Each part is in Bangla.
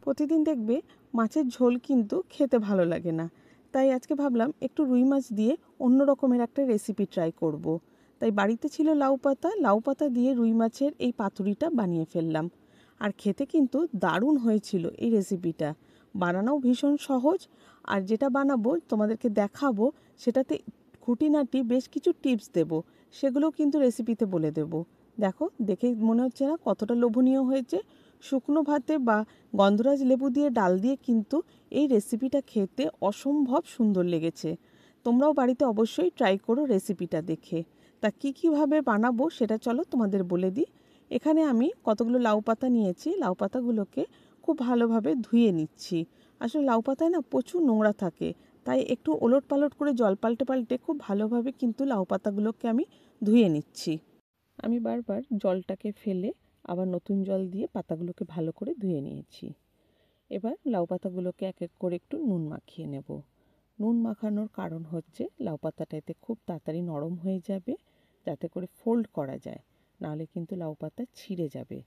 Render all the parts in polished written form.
প্রতিদিন দেখবে মাছের ঝোল কিন্তু খেতে ভালো লাগে না, তাই আজকে ভাবলাম একটু রুই মাছ দিয়ে অন্য রকমের একটা রেসিপি ট্রাই করব। তাই বাড়িতে ছিল লাউ পাতা দিয়ে রুই মাছের এই পাতুরিটা বানিয়ে ফেললাম। আর খেতে কিন্তু দারুণ হয়েছিল এই রেসিপিটা। বানানোও ভীষণ সহজ। আর যেটা বানাবো তোমাদেরকে দেখাবো সেটাতে খুঁটিনাটি বেশ কিছু টিপস দেব, সেগুলোও কিন্তু রেসিপিতে বলে দেব। দেখো, দেখে মনে হচ্ছে না কতটা লোভনীয় হয়েছে। শুকনো ভাতে বা গন্ধরাজ লেবু দিয়ে ডাল দিয়ে কিন্তু এই রেসিপিটা খেতে অসম্ভব সুন্দর লেগেছে। তোমরাও বাড়িতে অবশ্যই ট্রাই করো রেসিপিটা দেখে। তা কীভাবে বানাবো সেটা চলো তোমাদের বলে দিই। এখানে আমি কতগুলো লাউ পাতা নিয়েছি। লাউ পাতাগুলোকে খুব ভালোভাবে ধুয়ে নিচ্ছি। আসলে লাউ পাতায় না প্রচুর নোংরা থাকে, তাই একটু ওলট পালট করে জল পাল্টে পাল্টে খুব ভালোভাবে কিন্তু লাউ পাতাগুলোকে আমি ধুয়ে নিচ্ছি। আমি বারবার জলটাকে ফেলে আবার নতুন জল দিয়ে পাতাগুলোকে ভালো করে ধুয়ে নিয়েছি। এবার লাউ পাতাগুলোকে এক এক করে একটু নুন মাখিয়ে নেব। নুন মাখানোর কারণ হচ্ছে লাউ পাতাটা এতে খুব তাড়াতাড়ি নরম হয়ে যাবে, যাতে করে ফোল্ড করা যায়, নাহলে কিন্তু লাউ পাতা ছিঁড়ে যাবে।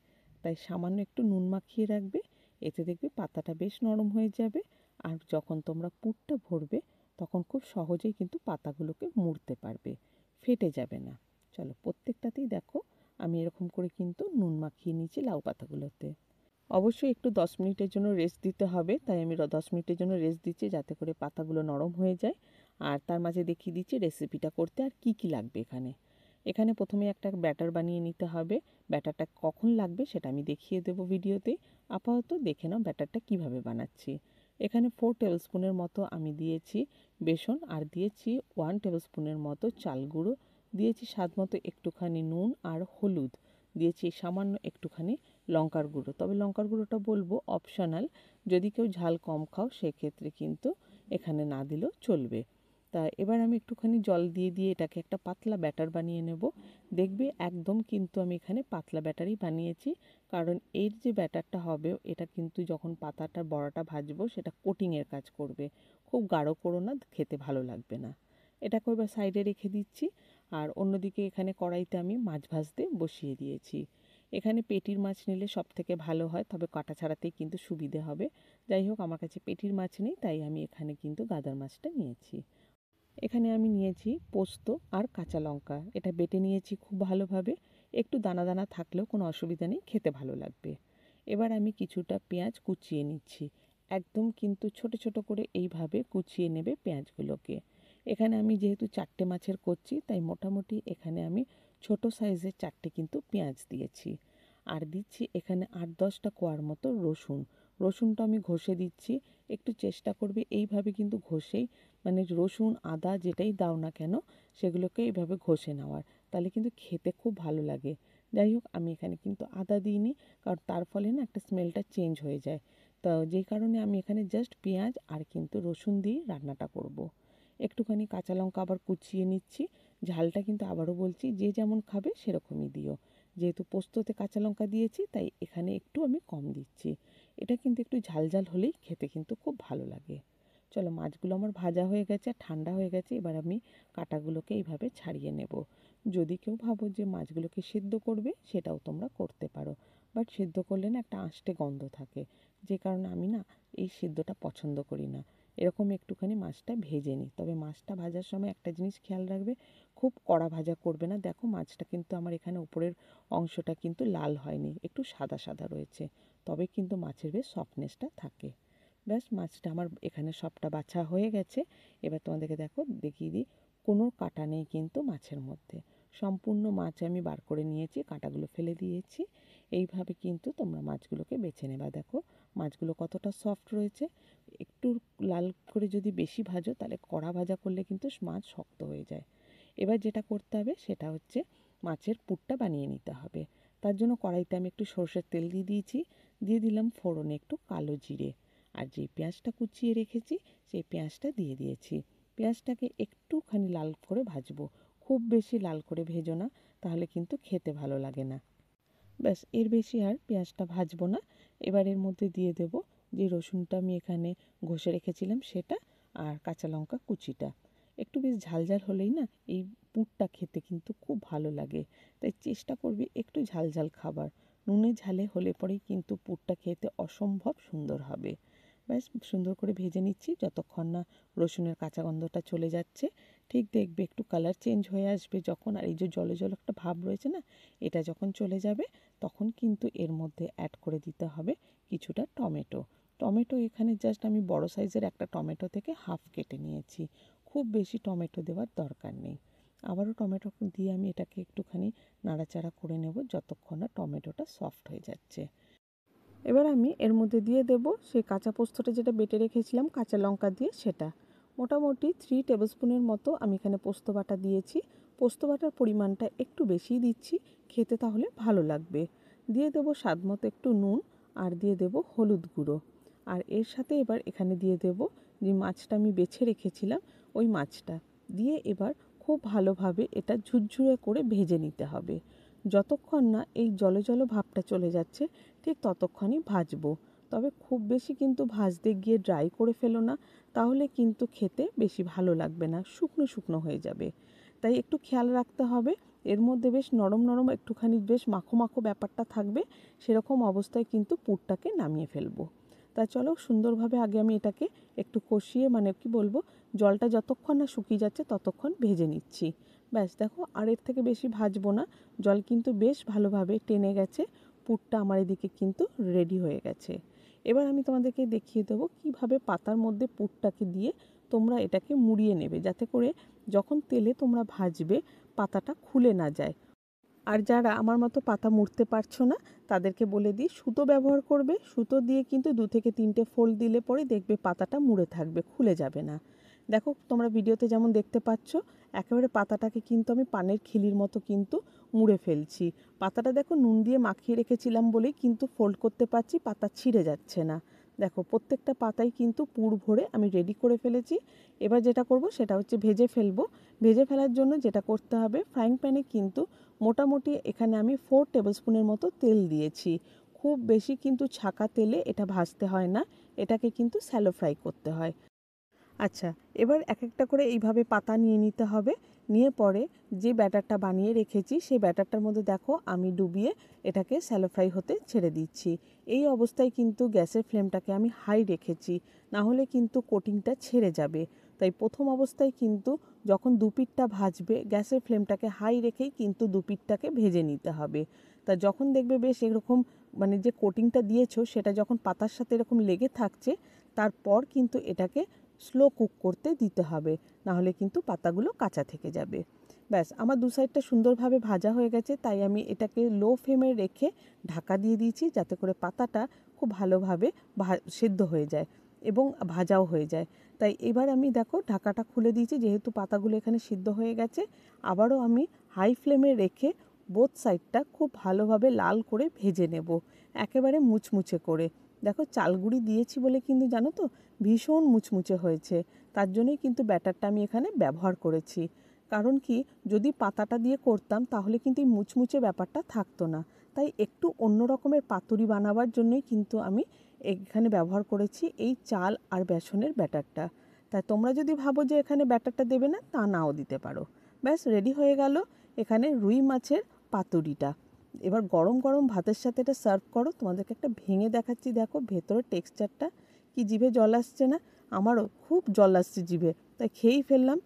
তাই সামান্য একটু নুন মাখিয়ে রাখবে, এতে দেখবে পাতাটা বেশ নরম হয়ে যাবে। আর যখন তোমরা পুরটা ভরবে তখন খুব সহজেই কিন্তু পাতাগুলোকে মুড়তে পারবে, ফেটে যাবে না। চলো, প্রত্যেকটাতেই দেখো আমি এরকম করে কিন্তু নুন মাখিয়ে নিয়েছি লাউ পাতাগুলোতে। অবশ্যই একটু 10 মিনিটের জন্য রেস্ট দিতে হবে, তাই আমি 10 মিনিটের জন্য রেস্ট দিচ্ছি, যাতে করে পাতাগুলো নরম হয়ে যায়। আর তার মাঝে দেখিয়ে দিচ্ছি রেসিপিটা করতে আর কি কি লাগবে। এখানে প্রথমে একটা ব্যাটার বানিয়ে নিতে হবে। ব্যাটারটা কখন লাগবে সেটা আমি দেখিয়ে দেবো ভিডিওতে। আপাতত দেখে নাও ব্যাটারটা কিভাবে বানাচ্ছি। এখানে 4 টেবিল স্পুনের মতো আমি দিয়েছি বেসন, আর দিয়েছি 1 টেবিল স্পুনের মতো চাল গুঁড়ো, দিয়েছি স্বাদ মতো একটুখানি নুন আর হলুদ, দিয়েছি সামান্য একটুখানি লঙ্কার গুঁড়ো। তবে লঙ্কার গুঁড়োটা বলবো অপশনাল, যদি কেউ ঝাল কম খাও সেক্ষেত্রে কিন্তু এখানে না দিলেও চলবে। তা এবার আমি একটুখানি জল দিয়ে দিয়ে এটাকে একটা পাতলা ব্যাটার বানিয়ে নেব। দেখবে একদম কিন্তু আমি এখানে পাতলা ব্যাটারই বানিয়েছি, কারণ এর যে ব্যাটারটা হবে এটা কিন্তু যখন পাতাটার বড়াটা ভাজবো সেটা কোটিংয়ের কাজ করবে। খুব গাঢ় করো না, খেতে ভালো লাগবে না। এটাকে এবার সাইডে রেখে দিচ্ছি। আর অন্যদিকে এখানে কড়াইতে আমি মাছ ভাজতে বসিয়ে দিয়েছি। এখানে পেটির মাছ নিলে সব থেকে ভালো হয়, তবে কাটা ছাড়াতেই কিন্তু সুবিধে হবে। যাই হোক, আমার কাছে পেটির মাছ নেই, তাই আমি এখানে কিন্তু গাদার মাছটা নিয়েছি। এখানে আমি নিয়েছি পোস্ত আর কাঁচা লঙ্কা, এটা বেটে নিয়েছি খুব ভালোভাবে। একটু দানা দানা থাকলেও কোনো অসুবিধা নেই, খেতে ভালো লাগবে। এবার আমি কিছুটা পেঁয়াজ কুচিয়ে নিচ্ছি। একদম কিন্তু ছোট ছোট করে এইভাবে কুচিয়ে নেবে পেঁয়াজগুলোকে। এখানে আমি যেহেতু 4টে মাছের করছি, তাই মোটামুটি এখানে আমি ছোট সাইজের 4টে কিন্তু পেঁয়াজ দিয়েছি। আর দিচ্ছি এখানে 8-10টা কোয়ার মতো রসুন। রসুনটা আমি ঘষে দিচ্ছি। একটু চেষ্টা করবে এইভাবে কিন্তু ঘষেই, মানে রসুন আদা যেটাই দাও না কেন সেগুলোকে এইভাবে ঘষে নেওয়ার, তাহলে কিন্তু খেতে খুব ভালো লাগে। যাই হোক, আমি এখানে কিন্তু আদা দিইনি, কারণ তার ফলে না একটা স্মেলটা চেঞ্জ হয়ে যায়। তো যেই কারণে আমি এখানে জাস্ট পেঁয়াজ আর কিন্তু রসুন দিয়ে রান্নাটা করব। একটুখানি কাঁচা লঙ্কা আবার কুচিয়ে নিচ্ছি। ঝালটা কিন্তু আবারও বলছি, যে যেমন খাবে সেরকমই দিও। যেহেতু পোস্ততে কাঁচা লঙ্কা দিয়েছি তাই এখানে একটু আমি কম দিচ্ছি। এটা কিন্তু একটু ঝাল ঝাল হলেই খেতে কিন্তু খুব ভালো লাগে। চলো, মাছগুলো আমার ভাজা হয়ে গেছে, ঠান্ডা হয়ে গেছে। এবার আমি কাঁটাগুলোকে এইভাবে ছাড়িয়ে নেব। যদি কেউ ভাবো যে মাছগুলোকে সিদ্ধ করবে সেটাও তোমরা করতে পারো, বাট সিদ্ধ করলে না একটা আঁশটে গন্ধ থাকে, যে কারণে আমি না এই সিদ্ধটা পছন্দ করি না। এরকম একটুখানি মাছটা ভেজে নিই। তবে মাছটা ভাজার সময় একটা জিনিস খেয়াল রাখবে, খুব কড়া ভাজা করবে না। দেখো, মাছটা কিন্তু আমার এখানে উপরের অংশটা কিন্তু লাল হয়নি, একটু সাদা সাদা রয়েছে, তবে কিন্তু মাছের বেশ সফটনেসটা থাকে। ব্যাস, মাছটা আমার এখানে সবটা বাছা হয়ে গেছে। এবার তোমাদেরকে দেখো দেখিয়ে দিই, কোনো কাঁটা নেই কিন্তু মাছের মধ্যে। সম্পূর্ণ মাছ আমি বার করে নিয়েছি, কাঁটাগুলো ফেলে দিয়েছি। এইভাবে কিন্তু তোমরা মাছগুলোকে বেছে নেবা। দেখো মাছগুলো কতটা সফট রয়েছে। একটু লাল করে যদি বেশি ভাজো তাহলে কড়া ভাজা করলে কিন্তু মাছ শক্ত হয়ে যায়। এবার যেটা করতে হবে সেটা হচ্ছে মাছের পুরটা বানিয়ে নিতে হবে। তার জন্য কড়াইতে আমি একটু সরষের তেল দিয়ে দিয়েছি, দিয়ে দিলাম ফোড়নে একটু কালো জিরে, আর যে পেঁয়াজটা কুচিয়ে রেখেছি সেই পেঁয়াজটা দিয়ে দিয়েছি। পেঁয়াজটাকে একটুখানি লাল করে ভাজবো, খুব বেশি লাল করে ভেজো না, তাহলে কিন্তু খেতে ভালো লাগে না। ব্যাস, এর বেশি আর পেঁয়াজটা ভাজবো না। এবার এর মধ্যে দিয়ে দেব যে রসুনটা আমি এখানে ঘষে রেখেছিলাম সেটা, আর কাঁচা লঙ্কা কুচিটা। একটু বেশ ঝাল ঝাল হলেই না এই পুরটা খেতে কিন্তু খুব ভালো লাগে, তাই চেষ্টা করবি একটু ঝাল ঝাল খাবার। নুনে ঝালে হলে পরেই কিন্তু পুরটা খেতে অসম্ভব সুন্দর হবে। ব্যাস সুন্দর করে ভেজে নিচ্ছি যতক্ষণ না রসুনের কাঁচা গন্ধটা চলে যাচ্ছে। ঠিক দেখবে একটু কালার চেঞ্জ হয়ে আসবে যখন, আর এই যে জলে জলে একটা ভাব রয়েছে না, এটা যখন চলে যাবে তখন কিন্তু এর মধ্যে অ্যাড করে দিতে হবে কিছুটা টমেটো। টমেটো এখানে জাস্ট আমি বড় সাইজের একটা টমেটো থেকে হাফ কেটে নিয়েছি, খুব বেশি টমেটো দেওয়ার দরকার নেই। আবারও টমেটো দিয়ে আমি এটাকে একটুখানি নাড়াচাড়া করে নেব যতক্ষণ না টমেটোটা সফট হয়ে যাচ্ছে। এবার আমি এর মধ্যে দিয়ে দেব সেই কাঁচা পোস্তটা যেটা বেটে রেখেছিলাম কাঁচা লঙ্কা দিয়ে, সেটা মোটামুটি 3 টেবিলস্পুনের মতো আমি এখানে পোস্ত বাটা দিয়েছি। পোস্ত বাটার পরিমাণটা একটু বেশিই দিচ্ছি, খেতে তাহলে ভালো লাগবে। দিয়ে দেব স্বাদ মতো একটু নুন, আর দিয়ে দেব হলুদ গুঁড়ো। আর এর সাথে এবার এখানে দিয়ে দেব যে মাছটা আমি বেছে রেখেছিলাম, ওই মাছটা দিয়ে এবার খুব ভালোভাবে এটা ঝুরঝুরে করে ভেজে নিতে হবে। যতক্ষণ না এই জল জল ভাবটা চলে যাচ্ছে ঠিক ততক্ষণই ভাজবো। তবে খুব বেশি কিন্তু ভাজতে গিয়ে ড্রাই করে ফেলো না, তাহলে কিন্তু খেতে বেশি ভালো লাগবে না, শুকনো শুকনো হয়ে যাবে। তাই একটু খেয়াল রাখতে হবে। এর মধ্যে বেশ নরম নরম একটুখানি বেশ মাখো মাখো ব্যাপারটা থাকবে, সেরকম অবস্থায় কিন্তু পুরটাকে নামিয়ে ফেলবো। তা চলো সুন্দরভাবে আগে আমি এটাকে একটু কষিয়ে, মানে কি বলবো, জলটা যতক্ষণ না শুকিয়ে যাচ্ছে ততক্ষণ ভেজে নিচ্ছি। ব্যাস দেখো, আর এর থেকে বেশি ভাজবো না। জল কিন্তু বেশ ভালোভাবে টেনে গেছে, পুরটা আমার এদিকে কিন্তু রেডি হয়ে গেছে। এবার আমি তোমাদেরকে দেখিয়ে দেবো কিভাবে পাতার মধ্যে পুরটাকে দিয়ে তোমরা এটাকে মুড়িয়ে নেবে, যাতে করে যখন তেলে তোমরা ভাজবে পাতাটা খুলে না যায়। আর যারা আমার মতো পাতা মুড়তে পারছো না তাদেরকে বলে দিই সুতো ব্যবহার করবে। সুতো দিয়ে কিন্তু 2 থেকে 3টে ফোল্ড দিলে পরে দেখবে পাতাটা মুড়ে থাকবে, খুলে যাবে না। দেখো তোমরা ভিডিওতে যেমন দেখতে পাচ্ছ, একেবারে পাতাটাকে কিন্তু আমি পানের খিলির মতো কিন্তু মুড়ে ফেলছি। পাতাটা দেখো নুন দিয়ে মাখিয়ে রেখেছিলাম বলেই কিন্তু ফোল্ড করতে পারছি, পাতা ছিঁড়ে যাচ্ছে না। দেখো প্রত্যেকটা পাতায় কিন্তু পুর ভরে আমি রেডি করে ফেলেছি। এবার যেটা করব সেটা হচ্ছে ভেজে ফেলবো। ভেজে ফেলার জন্য যেটা করতে হবে, ফ্রাইং প্যানে কিন্তু মোটামুটি এখানে আমি 4 টেবিলস্পুনের মতো তেল দিয়েছি। খুব বেশি কিন্তু ছাকা তেলে এটা ভাজতে হয় না, এটাকে কিন্তু স্যালো ফ্রাই করতে হয়। আচ্ছা, এবার এক একটা করে এইভাবে পাতা নিয়ে নিতে হবে। নিয়ে পরে যে ব্যাটারটা বানিয়ে রেখেছি সেই ব্যাটারটার মধ্যে দেখো আমি ডুবিয়ে এটাকে স্যালো ফ্রাই হতে ছেড়ে দিচ্ছি। এই অবস্থায় কিন্তু গ্যাসের ফ্লেমটাকে আমি হাই রেখেছি, না হলে কিন্তু কোটিংটা ছেড়ে যাবে। তাই প্রথম অবস্থায় কিন্তু যখন দুপিঠটা ভাজবে গ্যাসের ফ্লেমটাকে হাই রেখেই কিন্তু দুপিঠটাকে ভেজে নিতে হবে। তা যখন দেখবে বেশ এরকম, মানে যে কোটিংটা দিয়েছো সেটা যখন পাতার সাথে এরকম লেগে থাকছে, তারপর কিন্তু এটাকে স্লো কুক করতে দিতে হবে, নাহলে কিন্তু পাতাগুলো কাঁচা থেকে যাবে। ব্যাস আমার দু সাইডটা সুন্দরভাবে ভাজা হয়ে গেছে, তাই আমি এটাকে লো ফ্লেমে রেখে ঢাকা দিয়ে দিয়েছি, যাতে করে পাতাটা খুব ভালোভাবে সেদ্ধ হয়ে যায় এবং ভাজাও হয়ে যায়। তাই এবার আমি দেখো ঢাকাটা খুলে দিয়েছি, যেহেতু পাতাগুলো এখানে সিদ্ধ হয়ে গেছে। আবারও আমি হাই ফ্লেমে রেখে বোথ সাইডটা খুব ভালোভাবে লাল করে ভেজে নেব, একেবারে মুচমুচে করে। দেখো চালগুঁড়ি দিয়েছি বলে কিন্তু জানো তো ভীষণ মুচমুচে হয়েছে। তার জন্যই কিন্তু ব্যাটারটা আমি এখানে ব্যবহার করেছি। কারণ কি, যদি পাতাটা দিয়ে করতাম তাহলে কিন্তু এই মুচমুচে ব্যাপারটা থাকতো না। তাই একটু অন্য রকমের পাতুরি বানাবার জন্যই কিন্তু আমি এখানে ব্যবহার করেছি এই চাল আর বেসনের ব্যাটারটা। তাই তোমরা যদি ভাবো যে এখানে ব্যাটারটা দেবে না, তা নাও দিতে পারো। ব্যাস রেডি হয়ে গেল এখানে রুই মাছের পাতুরিটা। এবার গরম গরম ভাতের সাথে এটা সার্ভ করো। তোমাদেরকে একটা ভেঙে দেখাচ্ছি, দেখো ভেতরের টেক্সচারটা কি, জিভে জল আসছে না? আমারও খুব জল আসছে জিভে, তাই খেয়েই ফেললাম।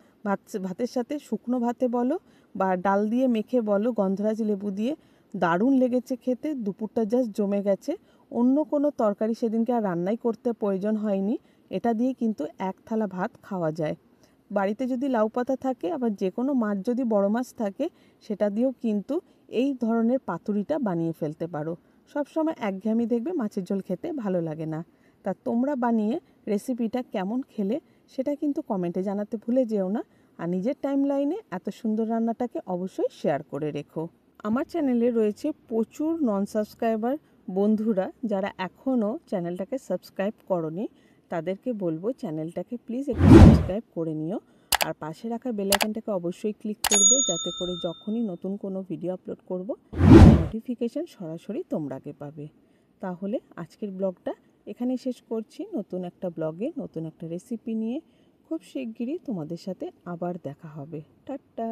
ভাতের সাথে শুকনো ভাতে বলো বা ডাল দিয়ে মেখে বলো, গন্ধরাজ লেবু দিয়ে দারুণ লেগেছে খেতে। দুপুরটা জাস্ট জমে গেছে। অন্য কোনো তরকারি সেদিনকে আর রান্নাই করতে প্রয়োজন হয়নি, এটা দিয়ে কিন্তু এক থালা ভাত খাওয়া যায়। বাড়িতে যদি লাউ পাতা থাকে, আবার যে কোনো মাছ যদি বড় মাছ থাকে, সেটা দিয়েও কিন্তু এই ধরনের পাতুরিটা বানিয়ে ফেলতে পারো। সবসময় একঘেয়েমি দেখবে মাছের ঝোল খেতে ভালো লাগে না। তা তোমরা বানিয়ে রেসিপিটা কেমন খেলে সেটা কিন্তু কমেন্টে জানাতে ভুলে যেও না। আর নিজের টাইমলাইনে এত সুন্দর রান্নাটাকে অবশ্যই শেয়ার করে রেখো। আমার চ্যানেলে রয়েছে প্রচুর নন সাবস্ক্রাইবার বন্ধুরা, যারা এখনও চ্যানেলটাকে সাবস্ক্রাইব করনি। তাদেরকে বলবো চ্যানেলটাকে প্লিজ একটু সাবস্ক্রাইব করে নিও। আর পাশে রাখা বেল আইকনটাকে অবশ্যই ক্লিক করবে, যাতে করে যখনই নতুন কোনো ভিডিও আপলোড করব নোটিফিকেশান সরাসরি তোমরা আগে পাবে। তাহলে আজকের ব্লগটা এখানেই শেষ করছি। নতুন একটা ব্লগে নতুন একটা রেসিপি নিয়ে খুব শিগগিরই তোমাদের সাথে আবার দেখা হবে। টাটা।